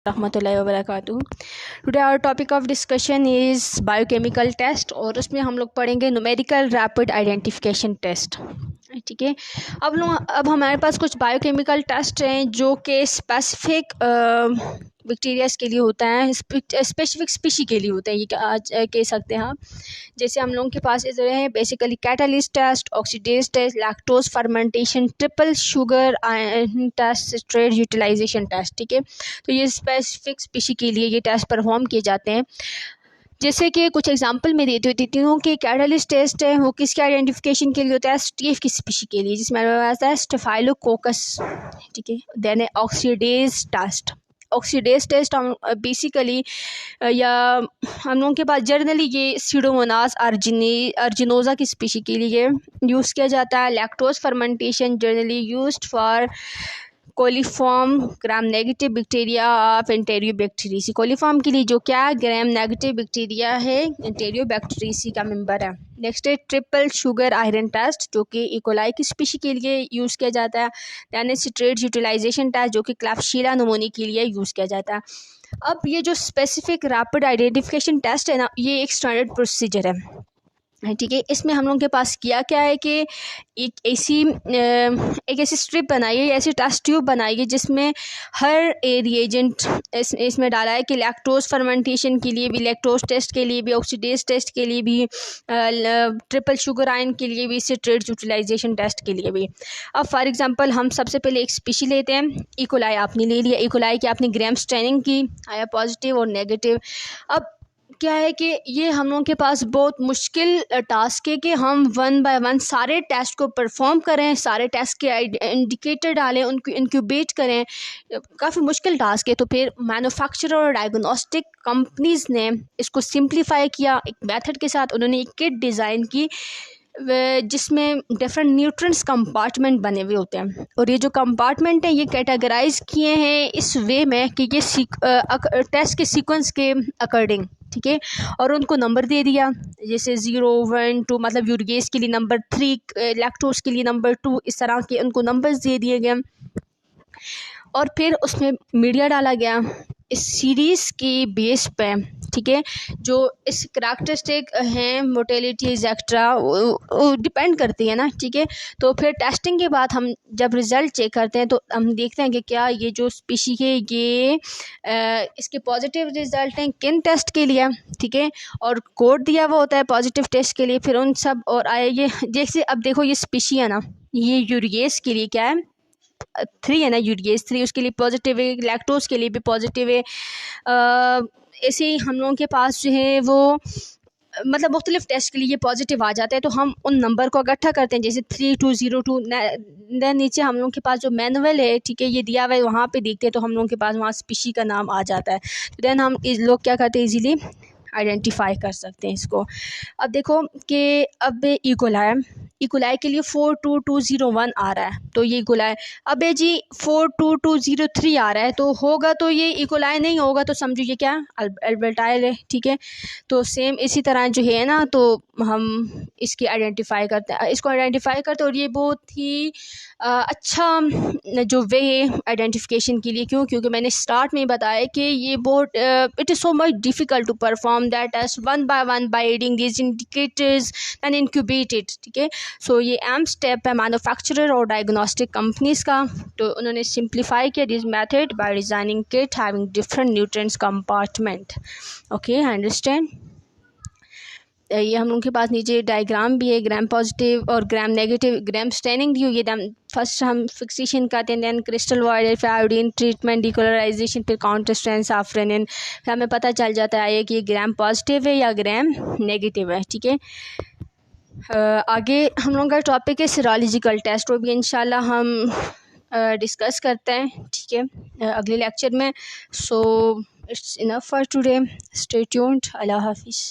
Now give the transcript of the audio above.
रहमतुल्लाहि व बरकातुहू। Today our topic of discussion is biochemical test और उसमें हम लोग पढ़ेंगे न्यूमेरिकल रैपिड आइडेंटिफिकेशन टेस्ट। ठीक है, अब हमारे पास कुछ बायोकेमिकल टेस्ट हैं जो कि स्पेसिफिक बैक्टीरियाज के लिए होता है, स्पेसिफिक स्पीशी के लिए होते हैं, ये आज कह सकते हैं आप। जैसे हम लोगों के पास इधर है basically catalyst test, oxidase test, lactose fermentation, triple sugar test, straight utilization test. ठीक है, तो ये स्पेसिफिक स्पीशी के लिए ये टेस्ट परफॉर्म किए जाते हैं। जैसे कि कुछ एग्जांपल मैं देती हूँ कि कैटालिस्ट टेस्ट है वो किसके आइडेंटिफिकेशन के लिए होता है, स्टीफ की स्पीशी के लिए, जिसमें आता है स्टेफाइलोकोकस। ठीक है, देन है ऑक्सीडेज टेस्ट। ऑक्सीडेज टेस्ट हम बेसिकली या हम लोगों के पास जर्नली ये सीडोमोनास अर्जिनोजा की स्पीशी के लिए यूज़ किया जाता है। Lactose fermentation generally used for coliform gram negative bacteria of Enterobacteriaceae. Coliform के लिए जो क्या ग्राम नेगेटिव बैक्टीरिया है एंटेरियोबैक्टीरियसी का मेंबर है। नेक्स्ट है ट्रिपल शुगर आयरन टेस्ट जो कि इकोलाई की स्पीशी के लिए यूज़ किया जाता है। दैन स्ट्रेट यूटिलाइजेशन टेस्ट जो कि क्लैप्सिला न्यूमोनिया के लिए यूज़ किया जाता है। अब ये जो स्पेसिफिक रैपिड आइडेंटिफिकेशन टेस्ट है ना, ये एक स्टैंडर्ड प्रोसीजर है। ठीक है, इसमें हम लोगों के पास किया क्या है कि एक ऐसी स्ट्रिप बनाई है, ऐसी टेस्ट ट्यूब बनाई है जिसमें हर रिएजेंट इसमें डाला है कि लैक्टोज फर्मेंटेशन के लिए भी, लैक्टोज टेस्ट के लिए भी, ऑक्सीडेज टेस्ट के लिए भी, ट्रिपल शुगर आयन के लिए भी, स्ट्रेट यूटिलाइजेशन टेस्ट के लिए भी। अब फॉर एग्जांपल हम सबसे पहले एक स्पीशी लेते हैं, इकोलाई आपने ले लिया, इकोलाई की आपने ग्राम स्टैनिंग की, आया पॉजिटिव और नेगेटिव। अब क्या है कि ये हम लोगों के पास बहुत मुश्किल टास्क है कि हम वन बाय वन सारे टेस्ट को परफॉर्म करें, सारे टेस्ट के इंडिकेटर डालें, उनको इंक्यूबेट करें। काफ़ी मुश्किल टास्क है। तो फिर मैन्युफैक्चरर और डायग्नोस्टिक कंपनीज़ ने इसको सिंप्लीफाई किया एक मेथड के साथ। उन्होंने एक किट डिज़ाइन की जिसमें डिफरेंट न्यूट्रिएंट्स कंपार्टमेंट बने हुए होते हैं, और ये जो कंपार्टमेंट हैं ये कैटेगराइज किए हैं इस वे में कि ये टेस्ट के सीक्वेंस के अकॉर्डिंग। ठीक है, और उनको नंबर दे दिया, जैसे 0, 1, 2, मतलब यूरिएज के लिए नंबर 3, लैक्टोज के लिए नंबर 2, इस तरह के उनको नंबर्स दे दिए गए। और फिर उसमें मीडिया डाला गया इस सीरीज़ की बेस पे। ठीक है, जो इस करैक्टरिस्टिक हैं मोटेलिटी एक्सेट्रा वो डिपेंड करती है ना। ठीक है, तो फिर टेस्टिंग के बाद हम जब रिज़ल्ट चेक करते हैं तो हम देखते हैं कि क्या ये जो स्पीशी है ये इसके पॉजिटिव रिज़ल्ट हैं किन टेस्ट के लिए। ठीक है, और कोड दिया हुआ होता है पॉजिटिव टेस्ट के लिए, फिर उन सब और आए ये जैसे अब देखो ये स्पीशी है ना, ये यूरिएज के लिए क्या है 3 है ना, यूरिएज 3 उसके लिए पॉजिटिव है, लैक्टोज के लिए भी पॉजिटिव है। ऐसे ही हम लोगों के पास जो है वो मतलब मुख्तलिफ टेस्ट के लिए ये पॉजिटिव आ जाता है। तो हम उन नंबर को इकट्ठा करते हैं, जैसे 3202, देन नीचे हम लोगों के पास जो मैनुअल है, ठीक है, ये दिया हुआ है, वहाँ पे देखते हैं तो हम लोगों के पास वहाँ स्पीशी का नाम आ जाता है। तो देन हम लोग क्या करते हैं, इजीली आइडेंटिफाई कर सकते हैं इसको। अब देखो कि अब इकोलाई के लिए 42201 आ रहा है, तो ये इकोलाई। अब ये जी 42203 आ रहा है, तो होगा तो ये इकोलाई नहीं होगा, तो समझो ये क्या अल्बर्टाइल है। ठीक है, तो सेम इसी तरह जो है ना, तो हम इसकी आइडेंटिफाई करते हैं, इसको आइडेंटिफाई करते हैं। और ये बहुत ही अच्छा जो वे है आइडेंटिफिकेशन के लिए। क्योंकि मैंने स्टार्ट में बताया कि ये बहुत it is so much difficult to perform that test one by one by adding these indicators and incubated. ठीक है, सो ये स्टेप है मैन्युफैक्चरर और डायग्नोस्टिक कंपनीज का। तो उन्होंने सिंप्लीफाई किया this method by designing kit having different nutrients compartment. Okay, I understand. ये हम लोगों के पास नीचे डायग्राम भी है, ग्राम पॉजिटिव और ग्राम नेगेटिव, ग्राम स्टैनिंग दी हुई है। फर्स्ट हम फिक्सेशन करते हैं, दैन क्रिस्टल वायर, फिर आयोडीन ट्रीटमेंट, डिकलराइजेशन, फिर काउंटर स्ट्रेन साफ्रेनिन, फिर हमें पता चल जाता है कि ये ग्राम पॉजिटिव है या ग्राम नेगेटिव है। ठीक है, आगे हम लोगों का टॉपिक है सीरोलॉजिकल टेस्ट, वो भी इंशाल्लाह हम डिस्कस करते हैं। ठीक है, अगले लेक्चर में। So it's enough for today, stay tuned, अल्लाह हाफिज़।